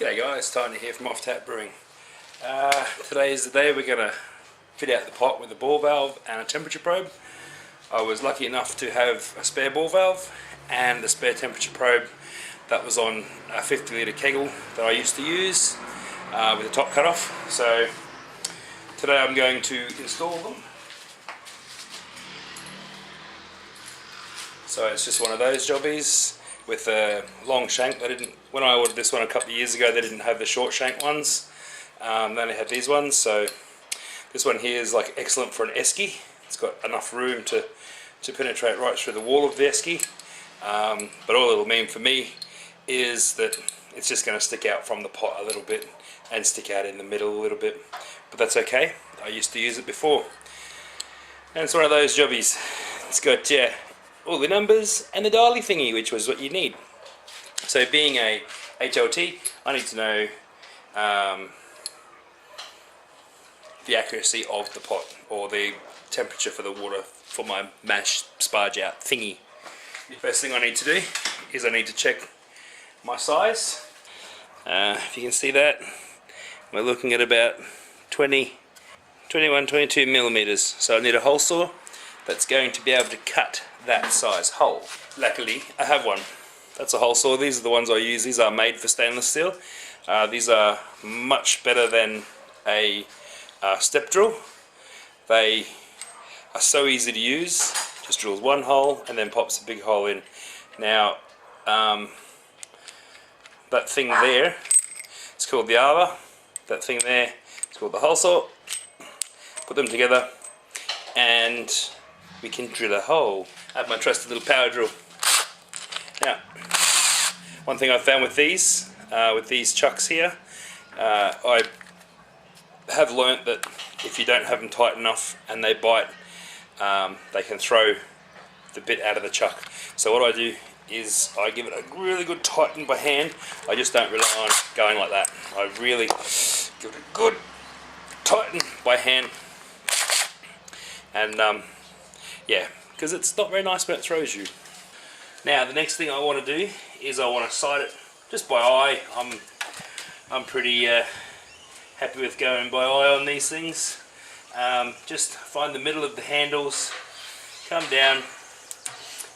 G'day guys, Tiny here from Offtap Brewing. Today is the day we're going to fit out the pot with a ball valve and a temperature probe. I was lucky enough to have a spare ball valve and a spare temperature probe that was on a 50 litre kegel that I used to use with the top cut off. So today I'm going to install them. So it's just one of those jobbies with a long shank. When I ordered this one a couple of years ago, they didn't have the short shank ones. They only had these ones. So this one here is like excellent for an esky. It's got enough room to penetrate right through the wall of the esky. But all it'll mean for me is that it's just going to stick out from the pot a little bit and stick out in the middle a little bit. But that's okay. I used to use it before. And it's one of those jobbies. It's got all the numbers and the dialing thingy, which was what you need. So being a HLT, I need to know the accuracy of the pot or the temperature for the water for my mash sparge out thingy. The first thing I need to do is I need to check my size. If you can see that, we're looking at about 22 millimeters. So I need a hole saw that's going to be able to cut that size hole. Luckily I have one. That's a hole saw. These are the ones I use. These are made for stainless steel. These are much better than a step drill. They are so easy to use. Just drills one hole and then pops a big hole in. Now that thing there, it's called the arbor. That thing there, it's called the hole saw. Put them together and we can drill a hole. I have my trusty little power drill. Now, one thing I found with these chucks here, I have learnt that if you don't have them tight enough and they bite, they can throw the bit out of the chuck. So what I do is I give it a really good tighten by hand. I just don't rely on going like that. I really give it a good tighten by hand. And yeah, because it's not very nice when it throws you. Now the next thing I want to do is I want to sight it just by eye. I'm pretty happy with going by eye on these things. Just find the middle of the handles, come down,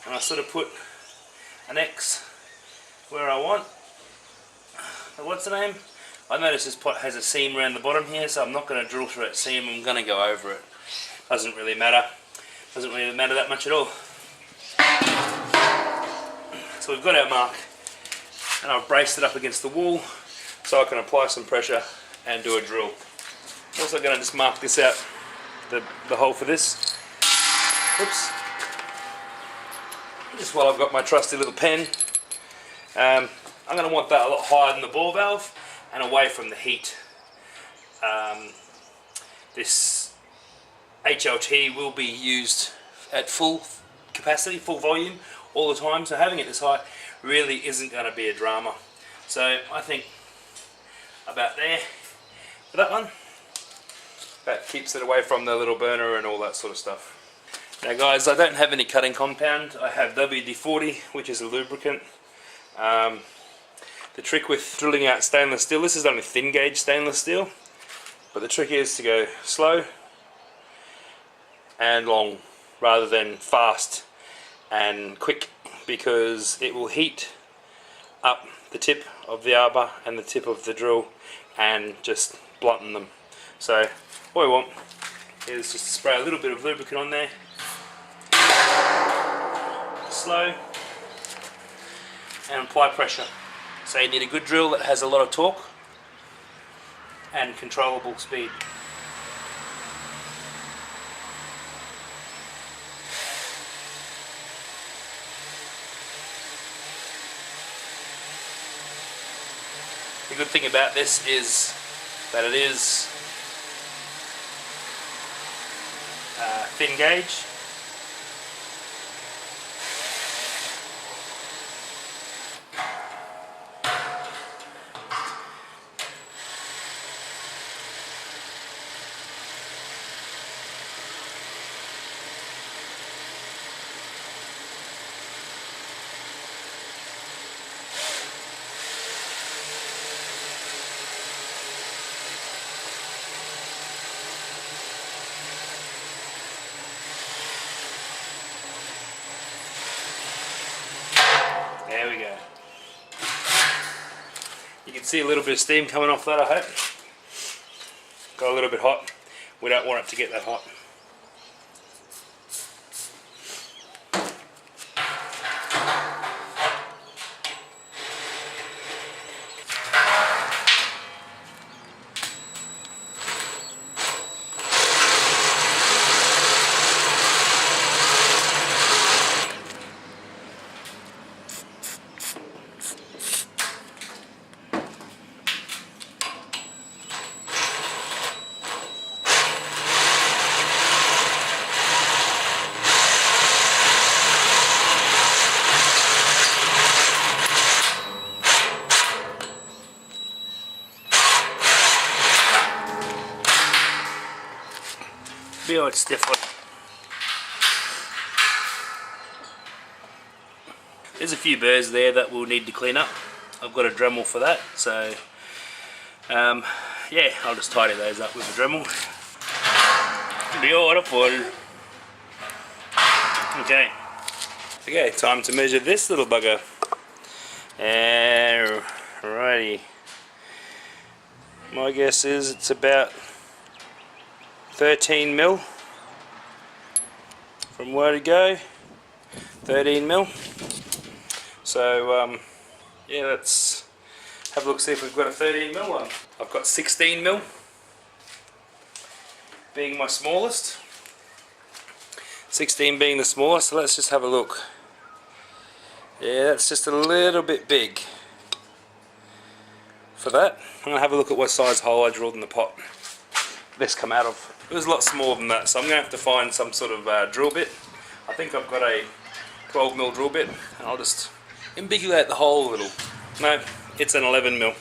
and I sort of put an X where I want. What's the name? I notice this pot has a seam around the bottom here, so I'm not going to drill through that seam. I'm going to go over it. Doesn't really matter. Doesn't really matter that much at all. So we've got our mark, and I've braced it up against the wall so I can apply some pressure and do a drill. I'm also going to just mark this out, the hole for this. Oops. Just while I've got my trusty little pen. I'm going to want that a lot higher than the ball valve and away from the heat. This HLT will be used at full capacity, full volume, all the time, so having it this high really isn't going to be a drama. So I think about there for that one. That keeps it away from the little burner and all that sort of stuff. Now guys, I don't have any cutting compound. I have WD-40, which is a lubricant. The trick with drilling out stainless steel, this is only thin gauge stainless steel, but the trick is to go slow and long rather than fast and quick, because it will heat up the tip of the arbor and the tip of the drill and just blunten them. So what we want is just spray a little bit of lubricant on there, slow, and apply pressure. So you need a good drill that has a lot of torque and controllable speed. The good thing about this is that it is thin gauge. You can see a little bit of steam coming off that, I hope. Got a little bit hot. We don't want it to get that hot. Be all stiff one. There's a few burrs there that we'll need to clean up. I've got a Dremel for that, so yeah, I'll just tidy those up with a Dremel. Beautiful. Okay, time to measure this little bugger. Alrighty. My guess is it's about 13 mil from where to go. 13 mil. So yeah, let's have a look, see if we've got a 13 mil one. I've got 16 mil being my smallest. 16 being the smallest, so let's just have a look. Yeah, that's just a little bit big for that. I'm going to have a look at what size hole I drilled in the pot this come out of. It was a lot smaller than that, so I'm going to have to find some sort of drill bit. I think I've got a 12 mil drill bit, and I'll just ambiguate the hole a little. No, it's an 11 mil.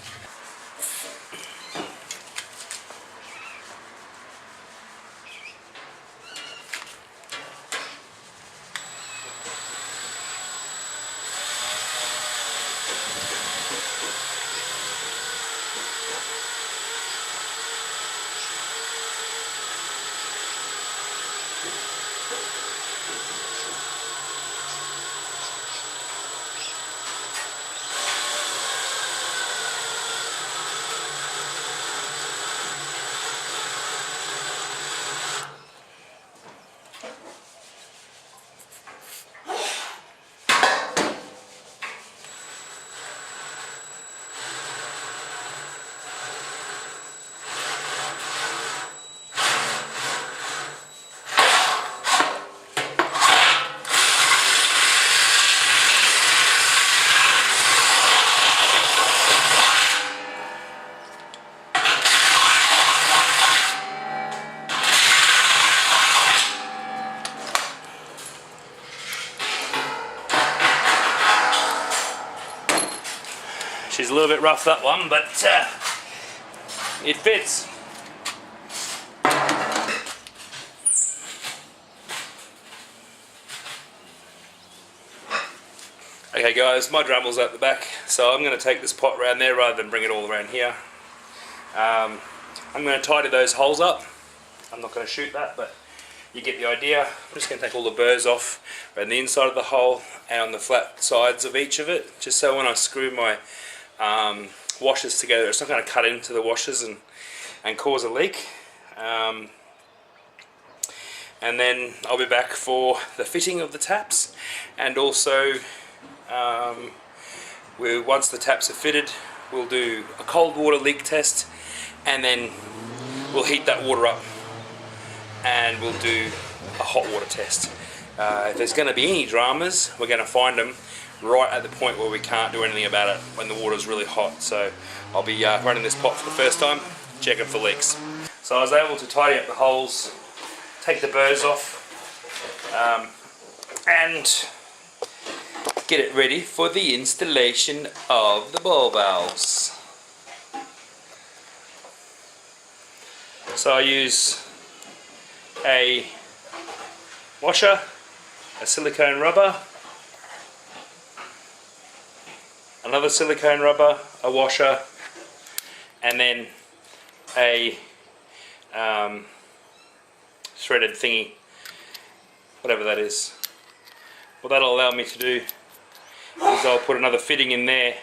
She's a little bit rough, that one, but it fits. Okay guys, my Dremel's at the back, so I'm going to take this pot around there rather than bring it all around here. I'm going to tidy those holes up. I'm not going to shoot that, but you get the idea. I'm just going to take all the burrs off around the inside of the hole and on the flat sides of each of it, just so when I screw my washers together, it's not going to cut into the washers and cause a leak. And then I'll be back for the fitting of the taps, and also once the taps are fitted, we'll do a cold water leak test, and then we'll heat that water up and we'll do a hot water test. If there's going to be any dramas, we're going to find them right at the point where we can't do anything about it, when the water's really hot. So I'll be running this pot for the first time, checking for leaks. So I was able to tidy up the holes, take the burrs off, and get it ready for the installation of the ball valves. So I use a washer, a silicone rubber, another silicone rubber, a washer, and then a threaded thingy, whatever that is. What that'll allow me to do is I'll put another fitting in there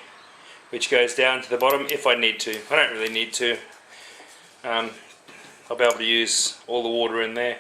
which goes down to the bottom if I need to. I don't really need to. I'll be able to use all the water in there.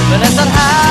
Men nästan här